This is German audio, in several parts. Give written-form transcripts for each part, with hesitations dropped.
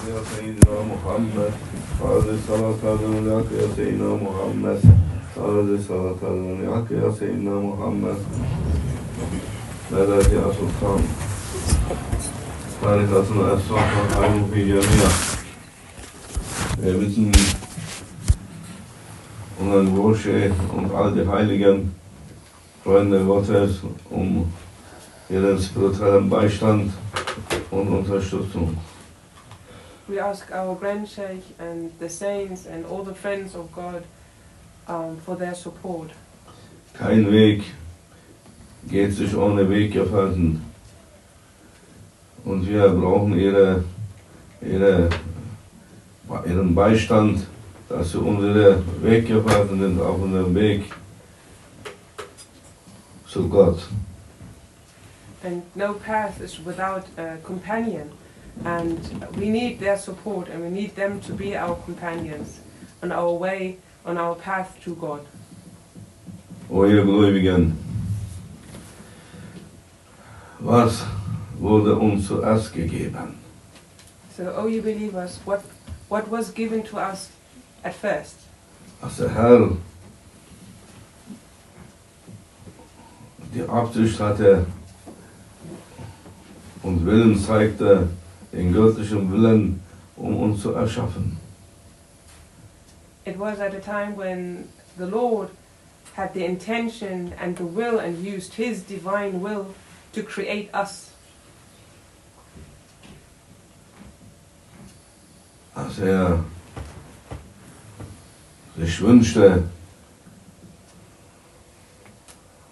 يا سيدنا محمد هذه الصلاة عليك يا سيدنا محمد هذه الصلاة عليك يا سيدنا محمد مدد يا سلطان طريقتنا الصحة خير في جميع. Wir wissen unseren Bursche und all die Heiligen, Freunde Gottes, ihren spirituellen Beistand und Unterstützung. We ask our Grand Sheikh and the saints and all the friends of God for their support. Kein Weg geht sich ohne Weggefährten. Und wir brauchen ihren Beistand, dass sie unsere Weggefährten sind auf unserem Weg zu Gott. And no path is without a companion. And we need their support and we need them to be our companions on our way, on our path to God. O ihr Gläubigen, was wurde uns zuerst gegeben? So, oh you believers, what was given to us at first? Als der Herr die Absicht hatte und Willen zeigte, den göttlichen Willen, uns zu erschaffen. It was at a time when the Lord had the intention and the will and used His divine will to create us. Als sich wünschte,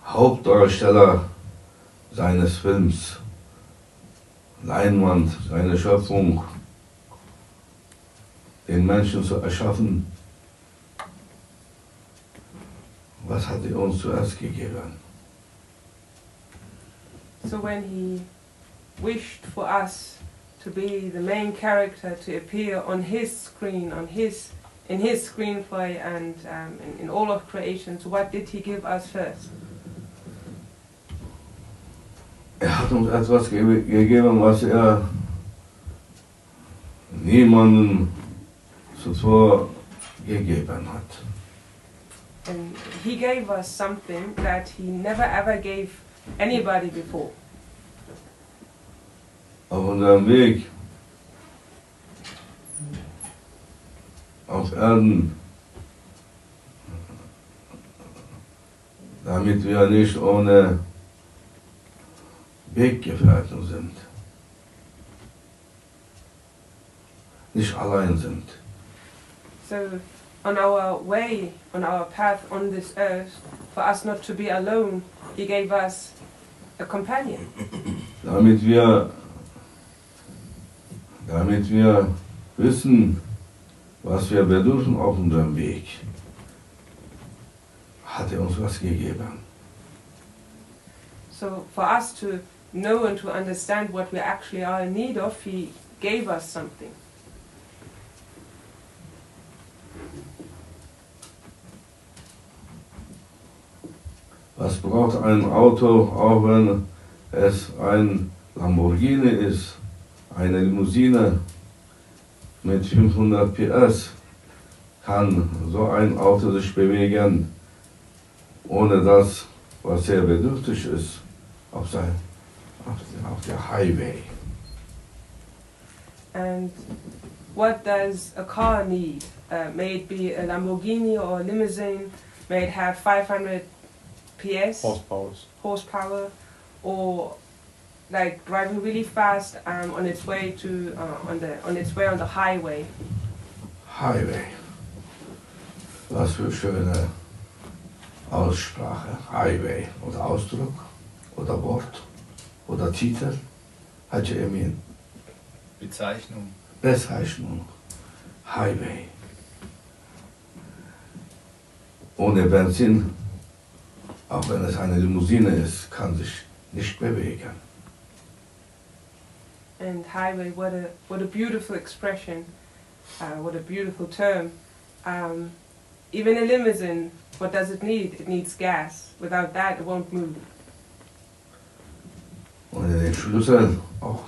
Hauptdarsteller seines Films, Leinwand, seine Schöpfung, den Menschen zu erschaffen, was hat er uns zuerst gegeben? So when He wished for us to be the main character, to appear on His screen, in His screenplay and in all of creation, so what did He give us first? Hat uns etwas gegeben, was niemandem zuvor gegeben hat. And He gave us something that He never ever gave anybody before. Auf unserem Weg auf Erden, damit wir nicht ohne Weggefährten sind, nicht allein sind. So on our way, on our path on this earth, for us not to be alone, He gave us a companion. Damit wir wissen, was wir bedürfen auf unserem Weg, hat uns was gegeben. So for us to know and to understand what we actually are in need of, He gave us something. Was braucht ein Auto, auch wenn es ein Lamborghini ist, eine Limousine mit 500 PS, kann so ein Auto sich bewegen, ohne das, was sehr bedürftig ist, auf der Highway. And what does a car need? May it be a Lamborghini or a limousine? May it have 500 PS? Horsepower, or like driving really fast on its way to on the highway. Highway. Was für schöne Aussprache. Highway oder Ausdruck oder Wort oder Titel. Hacı Emin. Bezeichnung. Highway. Ohne Benzin, auch wenn es eine Limousine ist, kann sich nicht bewegen. And highway, what a beautiful expression, what a beautiful term. Even a limousine, what does it need? It needs gas. Without that, it won't move. Ohne den Schlüssel auch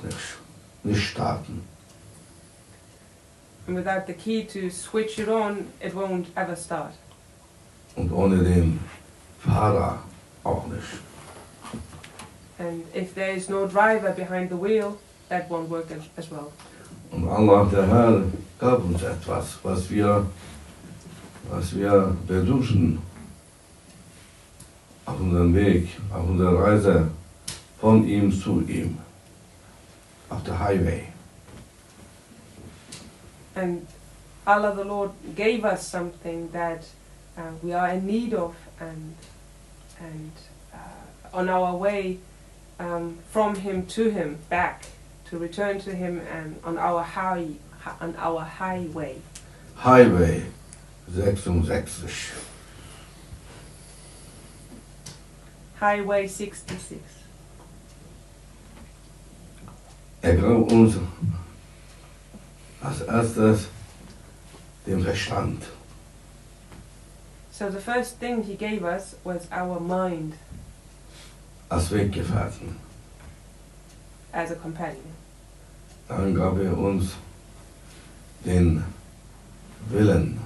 nicht starten. And without the key to switch it on, it won't ever start. Und ohne den Fahrer auch nicht. And if there is no driver behind the wheel, that won't work as well. Und Allah, der Herr, gab uns etwas, was wir besuchen auf unserem Weg, auf unserer Reise von ihm zu ihm, auf der Highway. And Allah the Lord gave us something that we are in need of, and on our way from Him to Him, back to return to Him, and on our highway. Highway 66. Highway 66. Gab uns als erstes den Verstand. So the first thing He gave us was our mind Als Weggefährten. as a companion. Dann gab uns den Willen,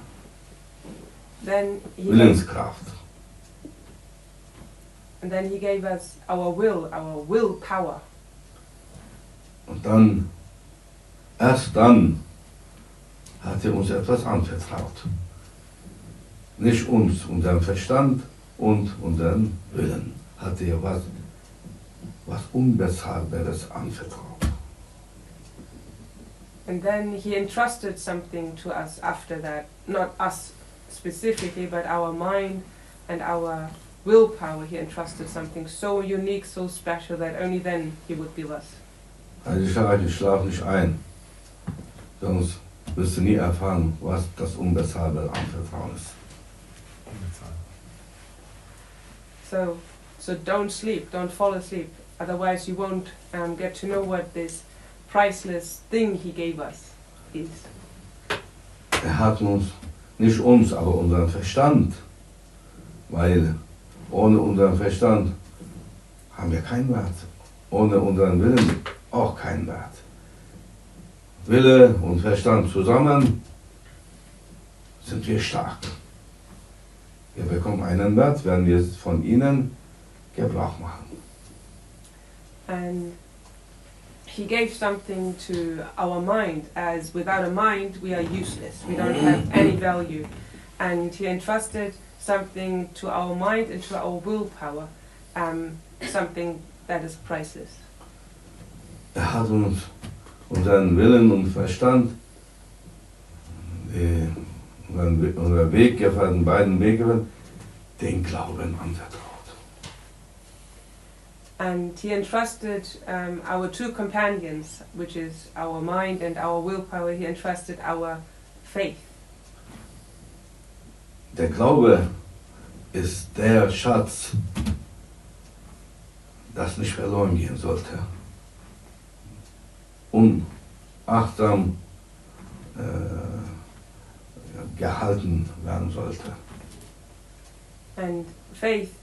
Then Willenskraft. And then He gave us our willpower. Und dann, erst dann, hat uns etwas anvertraut. Nicht uns, unseren Verstand und unseren Willen. Hat was Unbezahlbares anvertraut. And then He entrusted something to us after that. Not us specifically, but our mind and our willpower. He entrusted something so unique, so special, that only then He would give us. Also ich sage, ich schlafe nicht ein. Sonst wirst du nie erfahren, was das unbezahlbare Anvertrauen ist. So don't sleep, don't fall asleep. Otherwise you won't get to know what this priceless thing He gave us is. Hat uns, nicht uns, aber unseren Verstand. Weil ohne unseren Verstand haben wir keinen Wert. Ohne unseren Willen auch keinen Wert. Wille und Verstand zusammen sind wir stark. Wir bekommen einen Wert, wenn wir von ihnen Gebrauch machen. And He gave something to our mind, as without a mind we are useless. We don't have any value. And He entrusted something to our mind and to our willpower, something that is priceless. Hat uns unseren Willen und Verstand, unser Weggefährten, beiden Weggefährten, den Glauben anvertraut. And He entrusted our two companions, which is our mind and our willpower, He entrusted our faith. Der Glaube ist der Schatz, das nicht verloren gehen sollte. Unachtsam gehalten werden sollte. And faith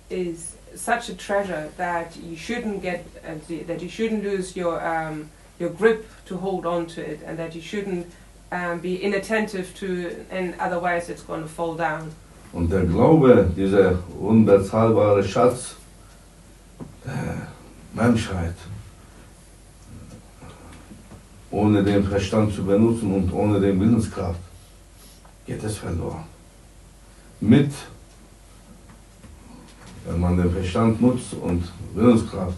is such a treasure that you shouldn't that you shouldn't lose your grip to hold on to it, and that you shouldn't be inattentive to it, and otherwise it's going to fall down. Und der Glaube, dieser unbezahlbare Schatz der Menschheit, ohne den Verstand zu benutzen und ohne den Willenskraft, geht es verloren. Wenn man den Verstand nutzt und Willenskraft,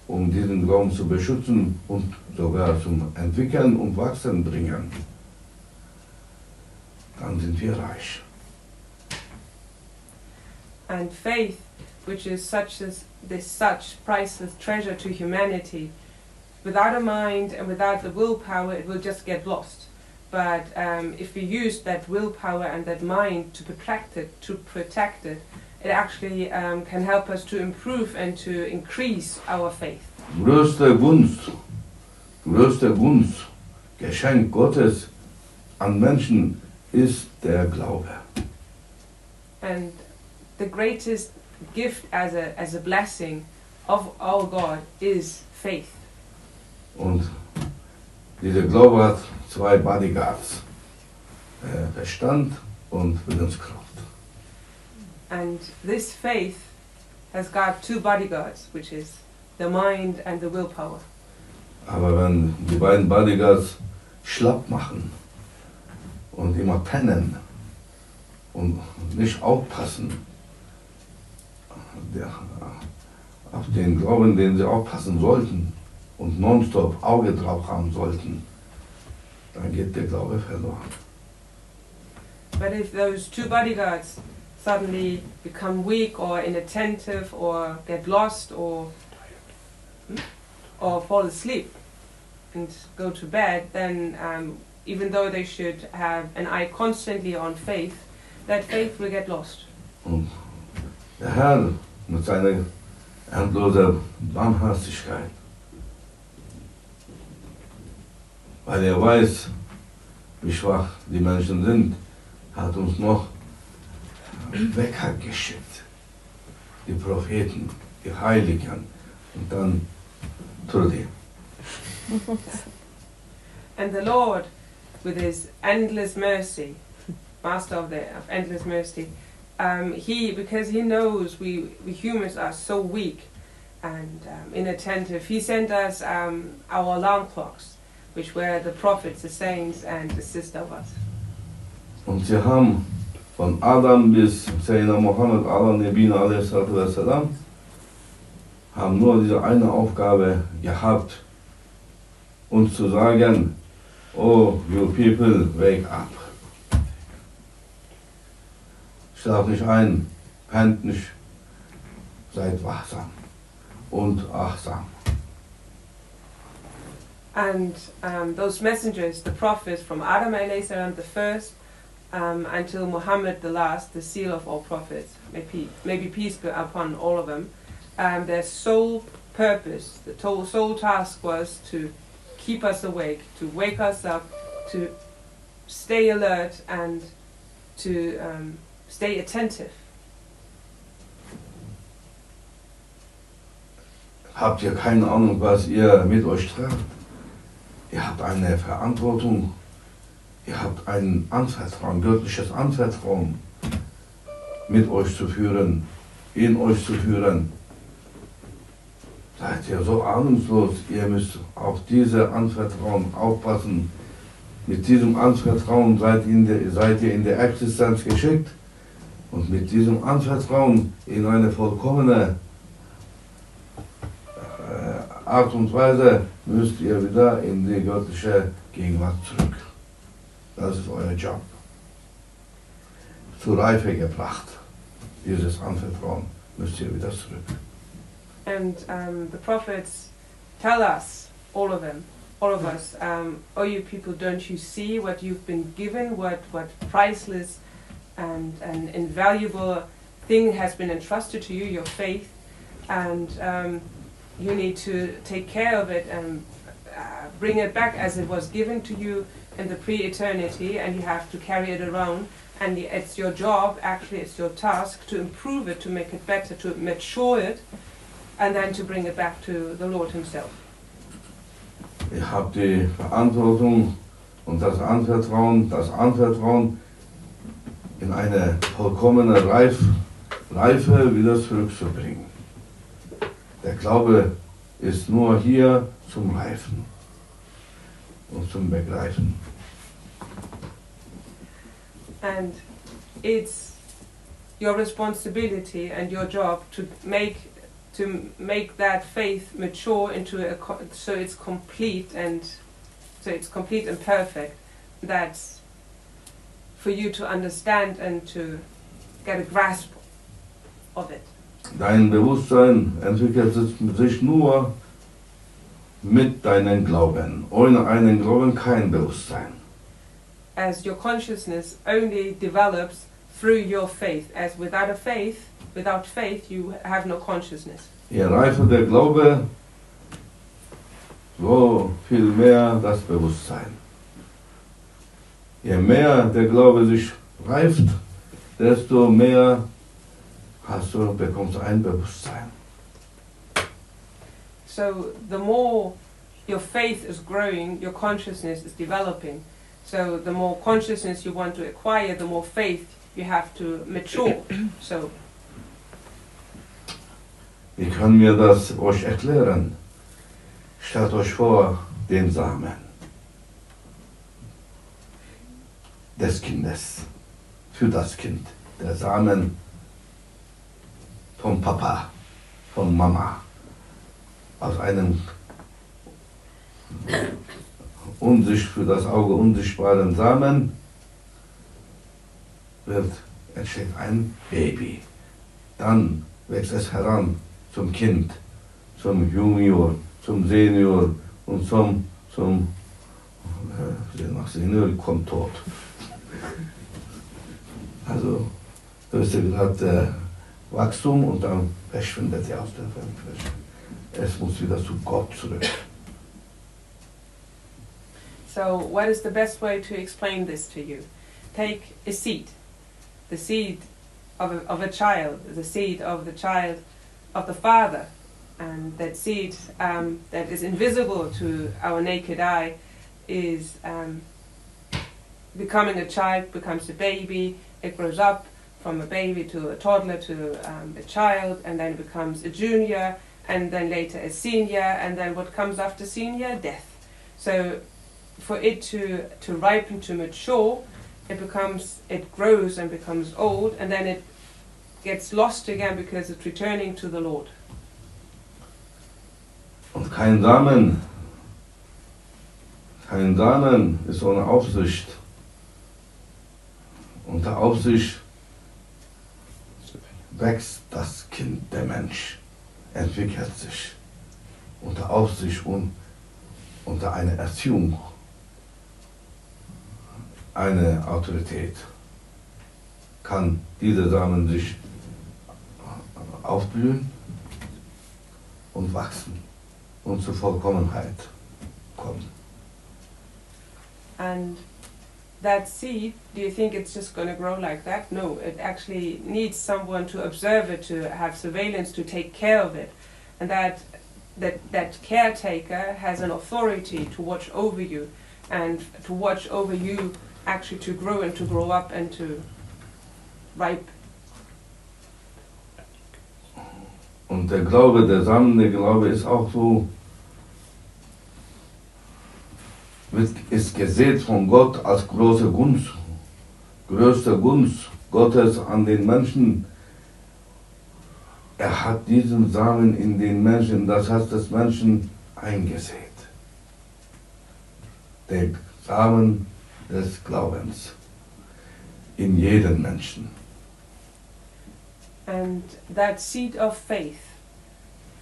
um diesen Glauben zu beschützen und sogar zum Entwickeln und Wachsen bringen, dann sind wir reich. And faith, which is such priceless treasure to humanity, without a mind and without the willpower, it will just get lost. But if we use that willpower and that mind to protect it, it actually can help us to improve and to increase our faith. Größte Gunst, Geschenk Gottes an Menschen ist der Glaube. And the greatest gift as a blessing of our God is faith. Und dieser Glaube hat zwei Bodyguards. Verstand und Willenskraft. And this faith has got two bodyguards, which is the mind and the willpower. Aber wenn die beiden Bodyguards schlapp machen und immer pennen und nicht aufpassen auf den Glauben, den sie aufpassen sollten und nonstop Auge drauf haben sollten, dann geht der Glaube verloren. But if those two bodyguards suddenly become weak or inattentive or get lost or fall asleep and go to bed, then even though they should have an eye constantly on faith, that faith will get lost. Und der Herr mit seiner endlosen Barmherzigkeit, weil er weiß, wie schwach die Menschen sind, hat uns noch Wecker geschickt. Die Propheten, die Heiligen und dann Trudi. And the Lord, with his endless mercy, master of endless mercy, because he knows we humans are so weak and inattentive, he sent us our alarm clocks, which were the prophets, the saints, and the sister of us. Und sie haben von Adam bis Sayyidina Muhammad al-Nabina a.s. haben nur diese eine Aufgabe gehabt, uns zu sagen, oh, you people, wake up. Schlaft nicht ein, pennt nicht, seid wachsam und achtsam. And those messengers, the prophets from Adam a.s. the first, until Muhammad the last, the seal of all prophets, may be peace be upon all of them, their sole purpose, the sole task was to keep us awake, to wake us up, to stay alert and to stay attentive. Habt ihr keine Ahnung, was ihr mit euch tragt? Ihr habt eine Verantwortung. Ihr habt ein Anvertrauen, göttliches Anvertrauen, mit euch zu führen, in euch zu führen. Seid ihr so ahnungslos, ihr müsst auf diese Anvertrauen aufpassen. Mit diesem Anvertrauen seid ihr in der Existenz geschickt und mit diesem Anvertrauen in eine vollkommene Art und Weise müsst ihr wieder in die göttliche Gegenwart zurück. Das ist euer Job. Zur Reife gebracht. Dieses Anvertrauen müsst ihr wieder zurück. And the prophets tell us, all of us, oh you people, don't you see what you've been given, what priceless and an invaluable thing has been entrusted to you, your faith, and you need to take care of it and bring it back as it was given to you in the pre-eternity, and you have to carry it around, and it's your job, actually it's your task to improve it, to make it better, to mature it, and then to bring it back to the Lord himself. Ihr habt die Verantwortung und das Anvertrauen in eine vollkommene Reife wieder zurückzubringen. Der Glaube ist nur hier zum Reifen und zum Begreifen. And it's your responsibility and your job to make that faith mature into so it's complete and perfect. That's for you to understand and to get a grasp of it. Dein Bewusstsein entwickelt sich nur mit deinem Glauben. Ohne einen Glauben kein Bewusstsein. As your consciousness only develops through your faith. As without faith you have no consciousness. Je reifer der Glaube, so viel mehr das Bewusstsein. Je mehr der Glaube sich reift, desto mehr bekommst du ein Bewusstsein. So the more your faith is growing, your consciousness is developing, So the more consciousness you want to acquire, the more faith you have to mature. So wie können wir das euch erklären? Stellt euch vor, den Samen des Kindes, für das Kind, der Samen vom Papa, von Mama, aus einem für das Auge unsichtbaren Samen entsteht ein Baby. Dann wächst es heran zum Kind, zum Junior, zum Senior und zum nach Senior kommt tot. Also höchste Grad der Wachstum und dann verschwindet er aus der Welt. Es muss wieder zu Gott zurück. So what is the best way to explain this to you? Take a seed, the seed of a child, the seed of the child of the father, and that seed that is invisible to our naked eye is becoming a child, becomes a baby, it grows up from a baby to a toddler to a child, and then becomes a junior, and then later a senior, and then what comes after senior? Death. So for it to ripen, to mature, it grows and becomes old, and then it gets lost again because it's returning to the Lord. Und kein Samen ist ohne Aufsicht. Unter Aufsicht wächst das Kind, der Mensch, entwickelt sich. Unter Aufsicht und unter einer Erziehung, eine Autorität, kann dieser Samen sich aufblühen und wachsen und zur Vollkommenheit kommen. And that seed, do you think it's just going to grow like that? No, it actually needs someone to observe it, to have surveillance, to take care of it. And that caretaker has an authority to watch over you, and to watch over you actually to grow and to grow up and to ripe. Und der Glaube, der Samen, der Glaube ist auch so, ist gesät von Gott als große Gunst, größte Gunst Gottes an den Menschen. Er hat diesen Samen in den Menschen, das heißt des Menschen, eingesät. Der Samen des Glaubens in jeden Menschen. And that seed of faith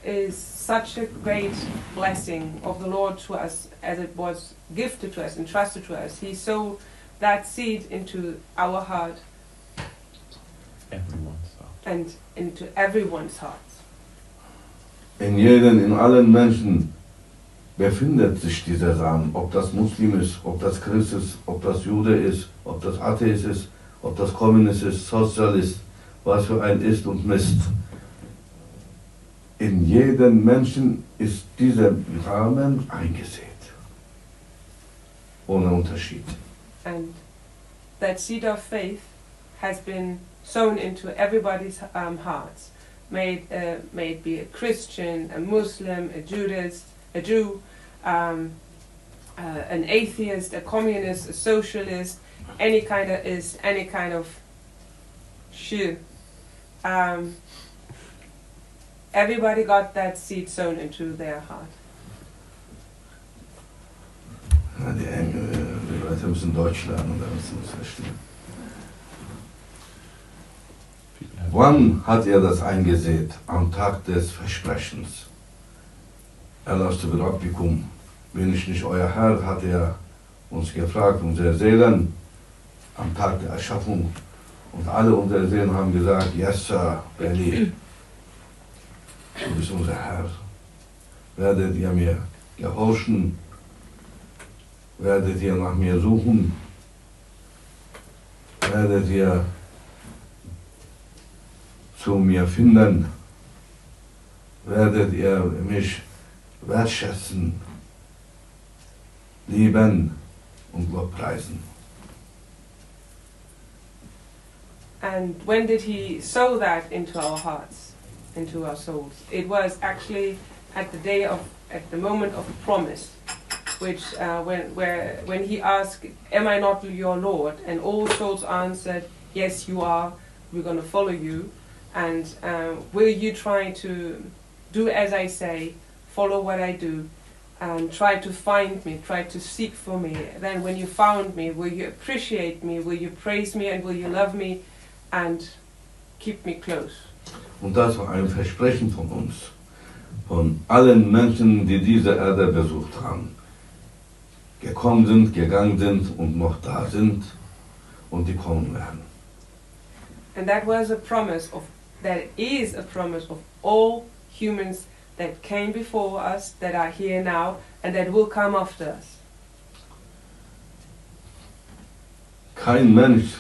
is such a great blessing of the Lord to us, as it was gifted to us, entrusted to us. He sowed that seed into our heart. Everyone's heart. And into everyone's hearts. In allen Menschen befindet sich dieser Samen, ob das Muslim ist, ob das Christ ist, ob das Jude ist, ob das Atheist ist, ob das Kommunist ist, Sozialist, was für ein ist und Mist. In jedem Menschen ist dieser Samen eingesät, ohne Unterschied. And that seed of faith has been sown into everybody's hearts. May it be a Christian, a Muslim, a Judaist, a Jew, an atheist, a communist, a socialist, any kind of shit. Everybody got that seed sown into their heart. Ja, die Leute müssen Deutsch lernen, damit sie das verstehen. Wann hat er das eingesät? Am Tag des Versprechens. Alastu bi Rabbikum, bin ich nicht euer Herr, hat er uns gefragt, unsere Seelen, am Tag der Erschaffung. Und alle unsere Seelen haben gesagt, yes sir, Belly, du bist unser Herr. Werdet ihr mir gehorchen? Werdet ihr nach mir suchen? Werdet ihr zu mir finden? Werdet ihr mich wertschätzen, lieben, und lobpreisen. And when did he sow that into our hearts, into our souls? It was actually at the moment of the promise, which when he asked, "Am I not your Lord?" and all souls answered, "Yes, you are. We're going to follow you. And will you try to do as I say, follow what I do, and try to find me, try to seek for me? Then when you found me, will you appreciate me? Will you praise me and will you love me and keep me close?" Und das war ein Versprechen von uns, von allen Menschen, die diese Erde besucht haben, gekommen sind, gegangen sind und noch da sind und die kommen werden. And that was a promise that is a promise of all humans that came before us, that are here now, and that will come after us. Kein Mensch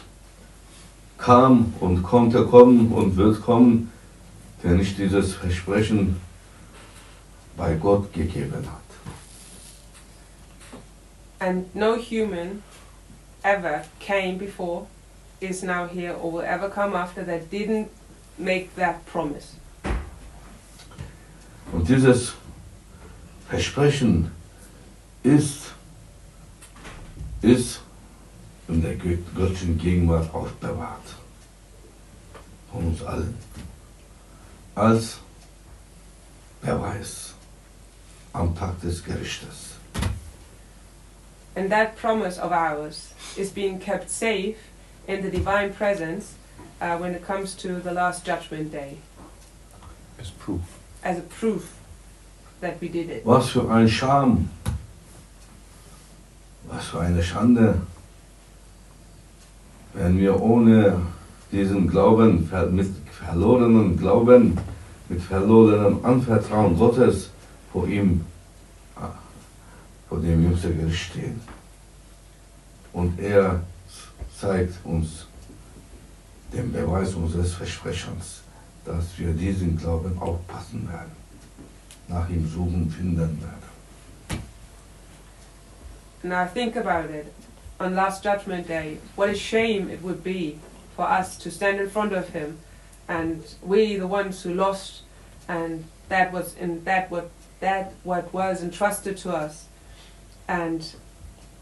kam und konnte kommen und wird kommen, der nicht dieses Versprechen bei Gott gegeben hat. And no human ever came before, is now here, or will ever come after that didn't make that promise. Und dieses Versprechen ist in der göttlichen Gegenwart aufbewahrt. Von uns allen. Als Beweis am Tag des Gerichtes. And that promise of ours is being kept safe in the divine presence when it comes to the last judgment day. As proof. As a proof that we did it. Was für ein Scham, was für eine Schande, wenn wir ohne diesen Glauben, mit verlorenem Glauben, mit verlorenem Anvertrauen Gottes vor ihm, vor dem jüngsten Gericht stehen. Und er zeigt uns den Beweis unseres Versprechens, dass wir diesen Glauben aufpassen werden, nach ihm suchen, finden werden. Now think about it. On last judgment day, what a shame it would be for us to stand in front of him, and we, the ones who lost, and that what was entrusted to us, and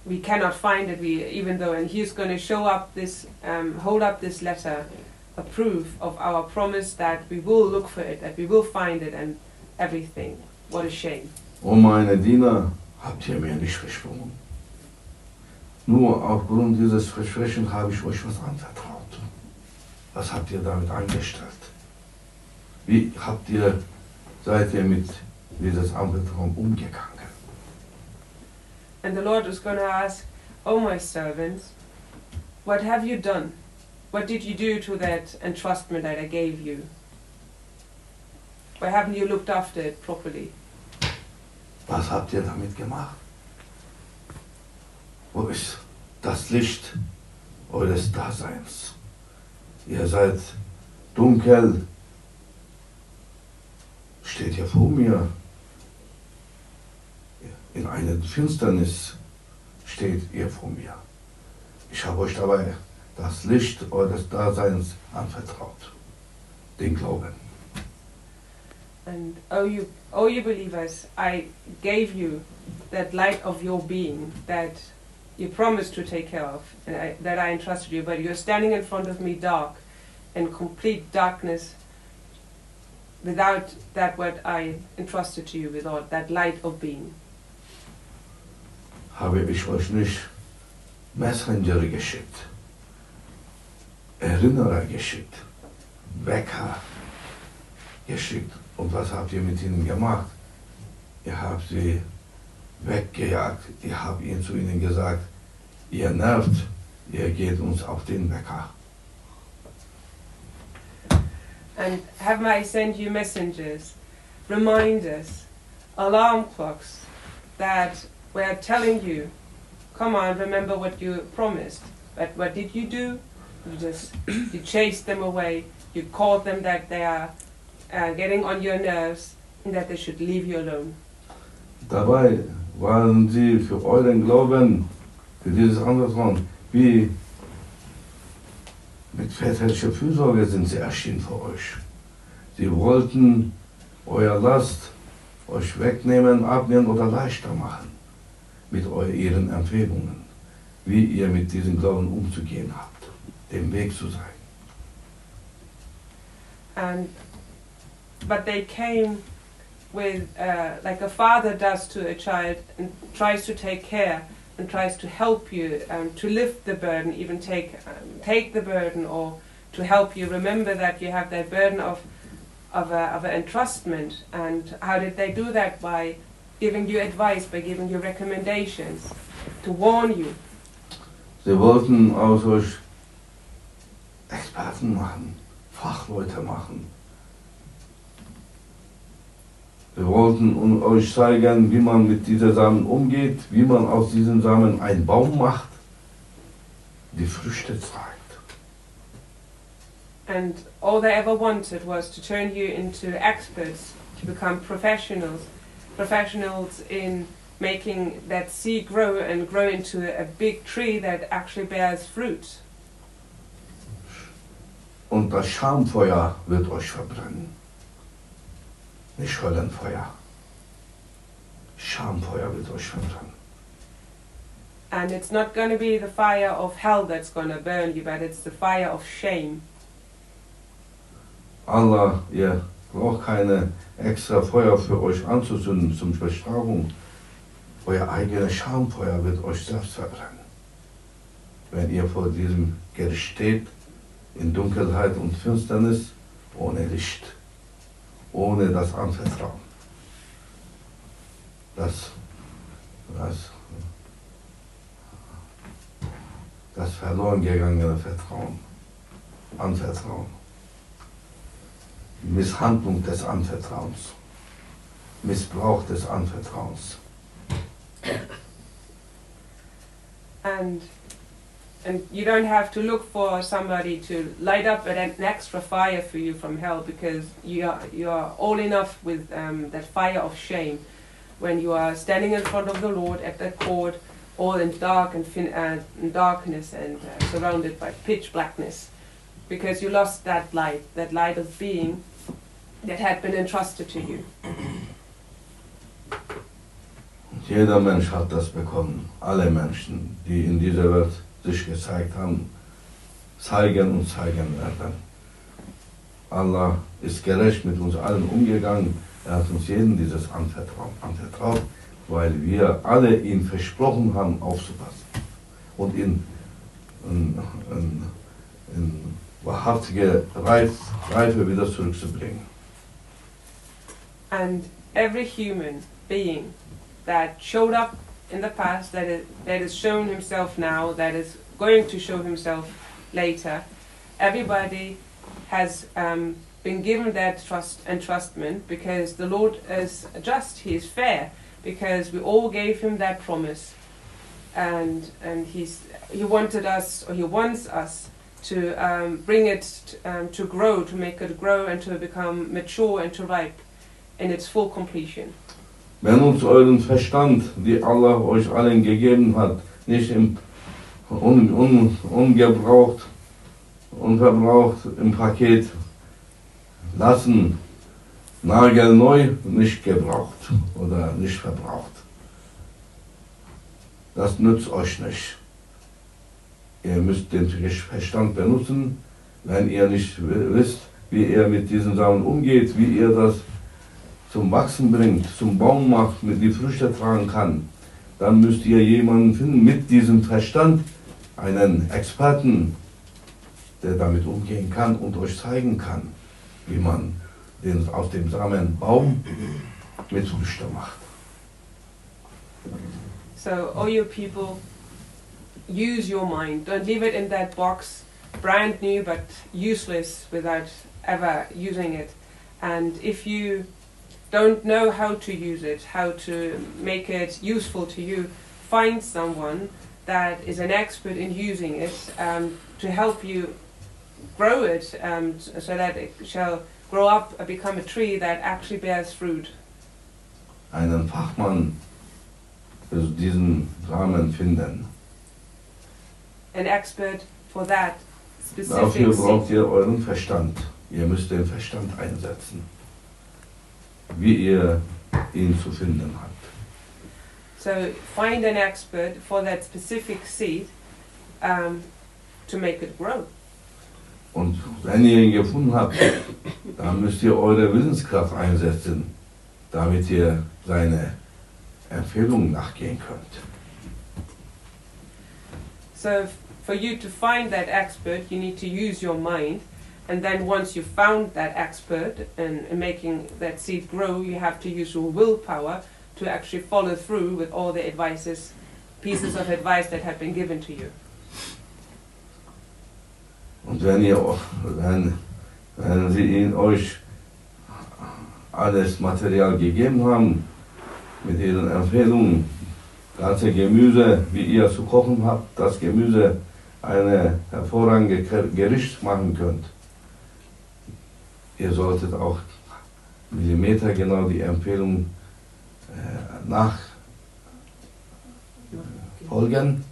we cannot find it. And he's going to show up this, hold up this letter, a proof of our promise that we will look for it, that we will find it, and everything. What a shame. O meine Diener, habt ihr mir nicht versprochen. Nur aufgrund dieses Versprechens habe ich euch was anvertraut. Was habt ihr damit angestellt? Wie seid ihr mit dieses Anvertrauen umgegangen? And the Lord was going to ask, "Oh my servants, what have you done? What did you do to that entrustment that I gave you? Why haven't you looked after it properly?" Was habt ihr damit gemacht? Wo ist das Licht eures Daseins? Ihr seid dunkel, steht hier vor mir. In einer Finsternis steht ihr vor mir. Ich habe euch dabei das Licht eures Daseins anvertraut, den Glauben. And oh you believers, I gave you that light of your being that you promised to take care of, and that I entrusted you, but you're standing in front of me dark, in complete darkness, without that what I entrusted to you, without that light of being. Habe ich euch nicht Messenger geschickt, Erinnerer geschickt, Wecker geschickt. Und was habt ihr mit ihnen gemacht? Ihr habt sie weggejagt, ihr habt zu ihnen gesagt, ihr nervt, ihr geht uns auf den Wecker. And have I sent you messengers, reminders, alarm clocks that were telling you, come on, remember what you promised. But what did you do? You chased them away, you called them that they are getting on your nerves and that they should leave you alone. Dabei waren sie für euren Glauben, für dieses Anvertrauen, wie mit väterlicher Fürsorge sind sie erschienen für euch. Sie wollten euer Last euch wegnehmen, abnehmen oder leichter machen mit ihren Empfehlungen, wie ihr mit diesem Glauben umzugehen habt, dem Weg zu sein. But they came with, like a father does to a child, and tries to take care and tries to help you to lift the burden, even take the burden, or to help you remember that you have that burden of an entrustment. And how did they do that? By giving you advice, by giving you recommendations, to warn you. Sie wollten aus euch Experten machen, Fachleute machen. Wir wollten euch zeigen, wie man mit diesen Samen umgeht, wie man aus diesen Samen einen Baum macht, die Früchte trägt. And all they ever wanted was to turn you into experts, to become professionals in making that seed grow and grow into a big tree that actually bears fruit. Und das Schamfeuer wird euch verbrennen. Nicht Höllenfeuer. Schamfeuer wird euch verbrennen. And it's not going to be the fire of hell that's going to burn you, but it's the fire of shame. Allah, ihr braucht keine extra Feuer für euch anzuzünden zum Bestrafung. Euer eigenes Schamfeuer wird euch selbst verbrennen. Wenn ihr vor diesem Gericht steht, in Dunkelheit und Finsternis, ohne Licht, ohne das Anvertrauen. Das verloren gegangene Vertrauen, Anvertrauen. Misshandlung des Anvertrauens, Missbrauch des Anvertrauens. And you don't have to look for somebody to light up an extra fire for you from hell, because you are all enough with that fire of shame when you are standing in front of the Lord at the court, all in dark and in darkness and surrounded by pitch blackness, because you lost that light of being that had been entrusted to you. Jeder Mensch hat das bekommen. Alle Menschen, die in dieser Welt sich gezeigt haben, zeigen und zeigen werden. Allah ist gerecht mit uns allen umgegangen. Er hat uns jeden dieses anvertraut, weil wir alle ihm versprochen haben, aufzupassen und in wahrhaftige Reife wieder zurückzubringen. And every human being that showed up in the past, that has shown himself now, that is going to show himself later, everybody has been given that entrustment, because the Lord is just, He is fair, because we all gave Him that promise, and He wanted us, or He wants us to bring it to grow, to make it grow and to become mature and to ripe in its full completion. Benutzt euren Verstand, die Allah euch allen gegeben hat, nicht ungebraucht, unverbraucht im Paket lassen, nagelneu, nicht gebraucht oder nicht verbraucht. Das nützt euch nicht. Ihr müsst den Verstand benutzen, wenn ihr nicht wisst, wie ihr mit diesen Samen umgeht, wie ihr das zum Wachsen bringt, zum Baum macht, mit die Früchte tragen kann. Dann müsst ihr jemanden finden mit diesem Verstand, einen Experten, der damit umgehen kann und euch zeigen kann, wie man aus dem Samen Baum mit Früchte macht. So, all you people, use your mind. Don't leave it in that box, brand new but useless without ever using it. And if you don't know how to use it, how to make it useful to you, find someone that is an expert in using it to help you grow it so that it shall grow up and become a tree that actually bears fruit. Einen Fachmann für diesen Samen finden, an expert for that specific Dafür braucht seed. ihr euren Verstand. Ihr müsst den Verstand einsetzen, wie ihr ihn zu finden habt. So find an expert for that specific seed to make it grow. Und wenn ihr ihn gefunden habt, dann müsst ihr eure Willenskraft einsetzen, damit ihr seine Empfehlungen nachgehen könnt. So for you to find that expert, you need to use your mind. And then once you found that expert in making that seed grow, you have to use your willpower to actually follow through with all the pieces of advice that have been given to you. Und wenn sie euch alles Material gegeben haben, mit ihren Empfehlungen, ganze Gemüse, wie ihr zu kochen habt, das Gemüse eine hervorragende Gericht machen könnt. Ihr solltet auch millimetergenau die Empfehlung nachfolgen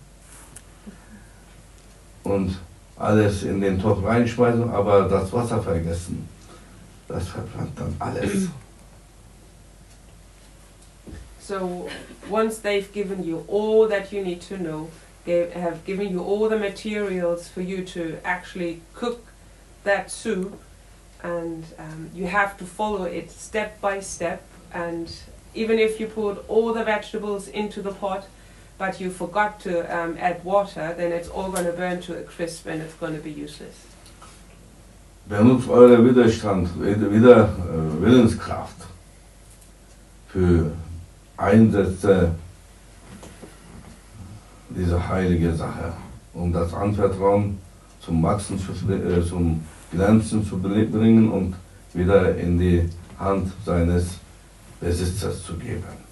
und alles in den Topf reinschmeißen, aber das Wasser vergessen. Das verbrannt dann alles. So once they've given you all that you need to know, they have given you all the materials for you to actually cook that soup, and you have to follow it step by step. And even if you put all the vegetables into the pot, but you forgot to add water, then it's all going to burn to a crisp and it's going to be useless. Benutzt eure Willenskraft für Einsätze dieser heilige Sache, um das Anvertrauen zum Wachsen, zum Glänzen zu bringen und wieder in die Hand seines Besitzers zu geben.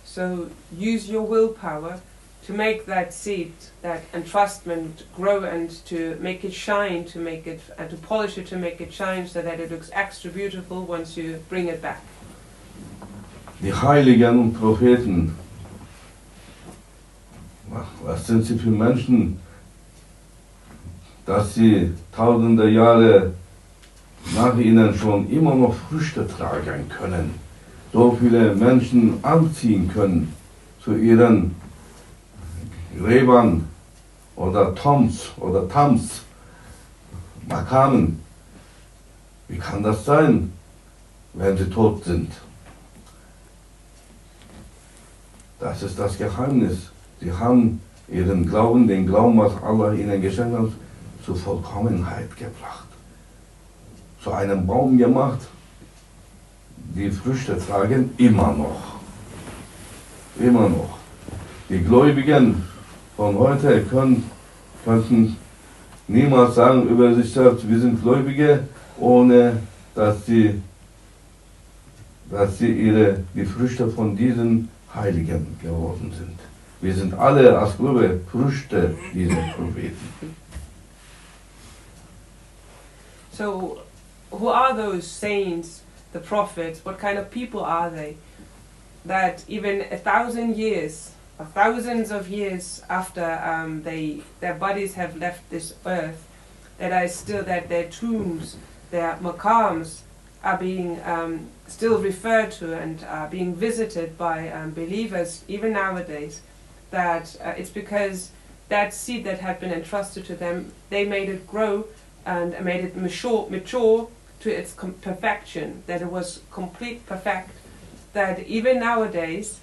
So use your willpower to make that seed, that entrustment grow and to make it shine, to make it and to polish it to make it shine so that it looks extra beautiful once you bring it back. Die Heiligen und Propheten, was sind sie für Menschen, dass sie tausende Jahre nach ihnen schon immer noch Früchte tragen können, so viele Menschen anziehen können zu ihren Gräbern oder Toms oder Tams, Makamen. Wie kann das sein, wenn sie tot sind? Das ist das Geheimnis. Sie haben ihren Glauben, den Glauben, was Allah ihnen geschenkt hat, zur Vollkommenheit gebracht. Zu einem Baum gemacht, die Früchte tragen immer noch. Immer noch. Die Gläubigen von heute könnten niemals sagen über sich selbst, wir sind Gläubige, ohne dass sie die Früchte von diesen Heiligen geworden sind. Wir sind alle als Gläubige Früchte dieser Propheten. So, who are those saints, the prophets? What kind of people are they? That even 1,000 years, or thousands of years after their bodies have left this earth, that their tombs, their maqams, are being still referred to and are being visited by believers even nowadays. That it's because that seed that had been entrusted to them, they made it grow and made it mature to its perfection, that it was complete perfect, that even nowadays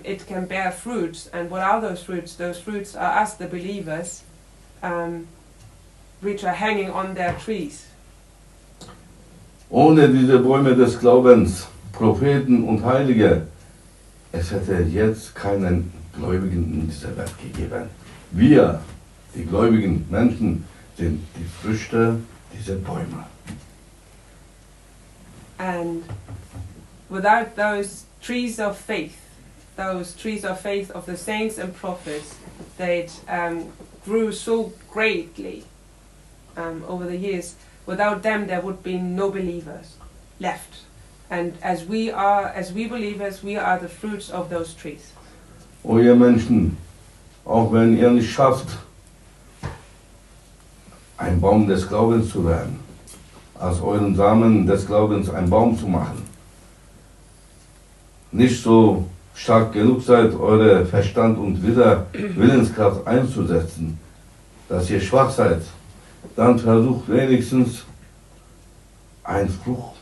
it can bear fruits. And what are those fruits? Those fruits are us, the believers, which are hanging on their trees. Ohne diese Bäume des Glaubens, Propheten und Heilige, es hätte jetzt keinen Gläubigen in dieser Welt gegeben. Wir, die gläubigen Menschen, sind die Früchte dieser Bäume. And without those trees of faith of the saints and prophets, that grew so greatly over the years, without them there would be no believers left. And as we believers, we are the fruits of those trees. O ihr Menschen, auch wenn ihr nicht schafft, ein Baum des Glaubens zu werden, aus euren Samen des Glaubens einen Baum zu machen, nicht so stark genug seid, eure Verstand und Willenskraft einzusetzen, dass ihr schwach seid, dann versucht wenigstens ein Frucht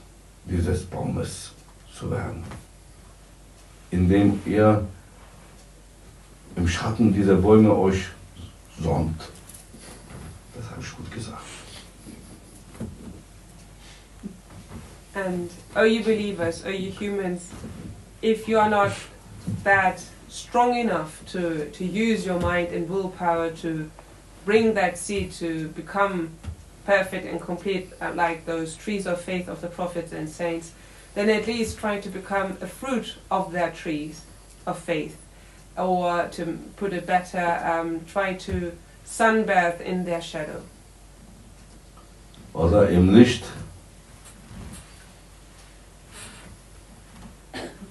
dieses Baumes zu werden, indem ihr im Schatten dieser Bäume euch sonnt. Das habe ich gut gesagt. And, oh you believers, oh you humans, if you are not that strong enough to use your mind and willpower to bring that seed to become perfect and complete, like those trees of faith of the prophets and saints, then at least try to become a fruit of their trees of faith. Or to put it better, try to sunbathe in their shadow. Oder im Licht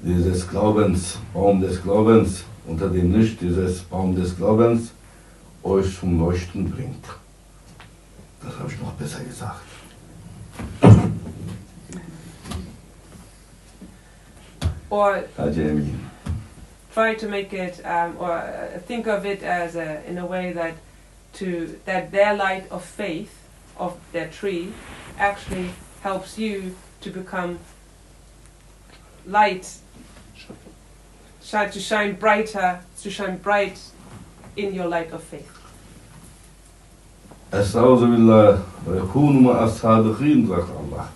dieses Glaubens, Baum des Glaubens, unter dem Licht dieses Baum des Glaubens euch zum Leuchten bringt. Das habe ich noch besser gesagt. Or Jamie. try to make it, or think of it as in a way that their light of faith of their tree actually helps you to become light, to shine bright in your light of faith. Estauzu billah ve kunu ma'as sadiqin, sagt Allah.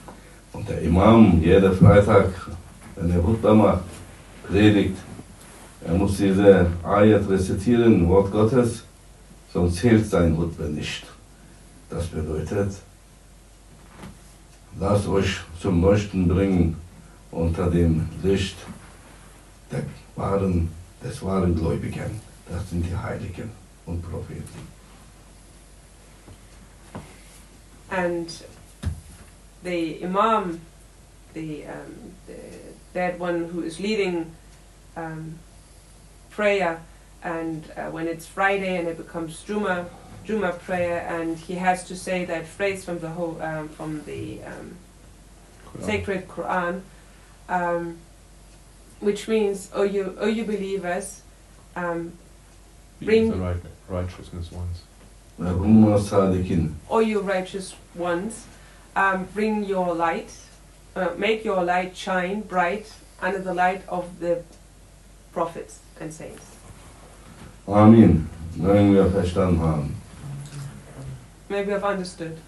Und der Imam, jeder Freitag, wenn er Hutbah macht, predigt, er muss diese Ayat rezitieren, Wort Gottes, sonst zählt sein Hutbah nicht. Das bedeutet, lasst euch zum Leuchten bringen unter dem Licht des wahren Gläubigen. Das sind die Heiligen und Propheten. And the Imam, that one who is leading prayer, and when it's Friday and it becomes Juma prayer, and he has to say that phrase from the whole from the sacred Quran, which means, "Oh you believers, bring the righteousness ones. O you righteous ones, bring your light, make your light shine bright under the light of the prophets and saints." Amen. Mögen wir verstanden haben. Maybe I've understood.